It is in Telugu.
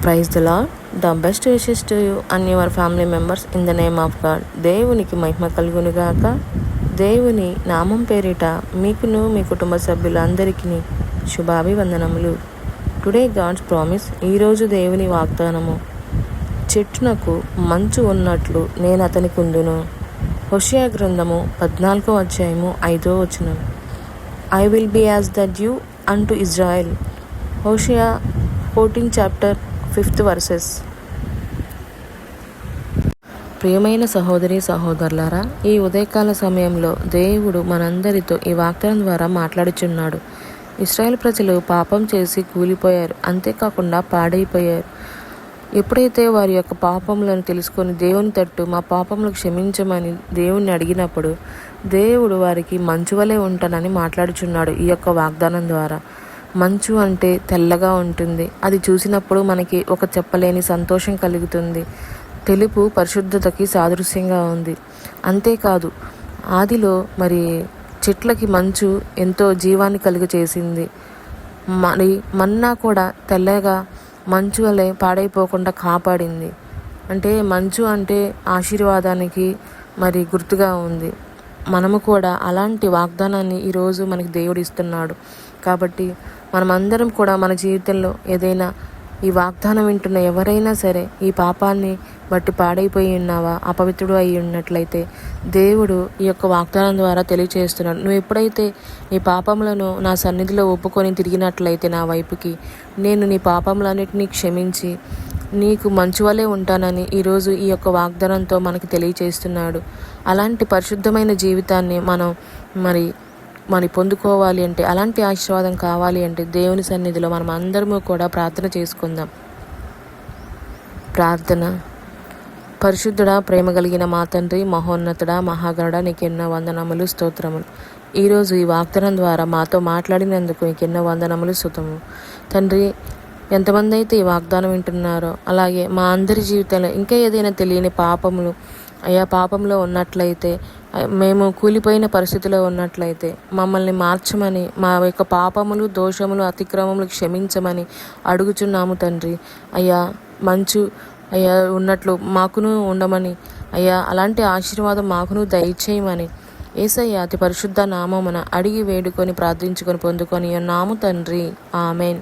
Praise the Lord. The best wishes to you and your family members in the name of God. దేవునికి మహిమ కలుగునుగాక. దేవుని నామం పేరిట మీకును మీ కుటుంబ సభ్యులందరికీ శుభాభివందనములు. Today God's promise. ఈరోజు దేవుని వాగ్దానము. చెట్టునకు మంచు ఉన్నట్లు నేను అతనికి ఉందును. హోషేయ గ్రంథము 14వ అధ్యాయము 5వ వచనం. I will be as the due unto Israel. హోషేయ 14 chapter 5th versus. ప్రియమైన సహోదరి సహోదరులారా, ఈ ఉదయకాల సమయంలో దేవుడు మనందరితో ఈ వాగ్దానం ద్వారా మాట్లాడుచున్నాడు. ఇశ్రాయేల్ ప్రజలు పాపం చేసి కూలిపోయారు, అంతేకాకుండా పాడైపోయారు. ఎప్పుడైతే వారి యొక్క పాపములను తెలుసుకొని దేవుని తట్టు మా పాపములు క్షమించమని దేవుణ్ణి అడిగినప్పుడు దేవుడు వారికి మంచు వలె ఉంటానని మాట్లాడుచున్నాడు. ఈ యొక్క వాగ్దానం ద్వారా మంచు అంటే తెల్లగా ఉంటుంది. అది చూసినప్పుడు మనకి ఒక చెప్పలేని సంతోషం కలుగుతుంది. తెలుపు పరిశుద్ధతకి సాదృశ్యంగా ఉంది. అంతేకాదు, ఆదిలో మరి చెట్లకి మంచు ఎంతో జీవాన్ని కలుగు చేసింది. మరి మన్నా కూడా తెల్లగా మంచు వలె పాడైపోకుండా కాపాడింది. అంటే మంచు అంటే ఆశీర్వాదానికి మరి గుర్తుగా ఉంది. మనము కూడా అలాంటి వాగ్దానాన్ని ఈరోజు మనకి దేవుడు ఇస్తున్నాడు. కాబట్టి మనమందరం కూడా మన జీవితంలో ఏదైనా ఈ వాగ్దానం వింటున్న ఎవరైనా సరే ఈ పాపాన్ని బట్టి పాడైపోయి ఉన్నావా, అపవిత్రుడు అయి ఉన్నట్లయితే దేవుడు ఈ యొక్క వాగ్దానం ద్వారా తెలియచేస్తున్నాడు. నువ్వు ఎప్పుడైతే నీ పాపములను నా సన్నిధిలో ఒప్పుకొని తిరిగినట్లయితే నా వైపుకి, నేను నీ పాపములన్నిటినీ క్షమించి నీకు మంచు వలె ఉంటానని ఈరోజు ఈ యొక్క వాగ్దానంతో మనకి తెలియచేస్తున్నాడు. అలాంటి పరిశుద్ధమైన జీవితాన్ని మనం మరి పొందుకోవాలి అంటే, అలాంటి ఆశీర్వాదం కావాలి అంటే దేవుని సన్నిధిలో మనం అందరము కూడా ప్రార్థన చేసుకుందాం. ప్రార్థన. పరిశుద్ధుడా, ప్రేమ కలిగిన మా తండ్రి, మహోన్నతుడా, మహాగణుడా, నీకెన్నో వందనములు, స్తోత్రములు. ఈరోజు ఈ వాగ్దానం ద్వారా మాతో మాట్లాడినందుకు నీకెన్నో వందనములు, స్తుతము. తండ్రి, ఎంతమంది అయితే ఈ వాగ్దానం వింటున్నారో అలాగే మా అందరి జీవితంలో ఇంకా ఏదైనా తెలియని పాపములు పాపంలో ఉన్నట్లయితే, మేము కూలిపోయిన పరిస్థితిలో ఉన్నట్లయితే మమ్మల్ని మార్చమని, మా యొక్క పాపములు, దోషములు, అతిక్రమములు క్షమించమని అడుగుచున్నాము తండ్రి. మంచు ఉన్నట్లు మాకును ఉండమని, అలాంటి ఆశీర్వాదం మాకును దయచేయమని యేసయ్య అతి పరిశుద్ధ నామమున అడిగి వేడుకొని ప్రార్థించుకొని పొందుకొని ఉన్నాము తండ్రి. ఆమెన్.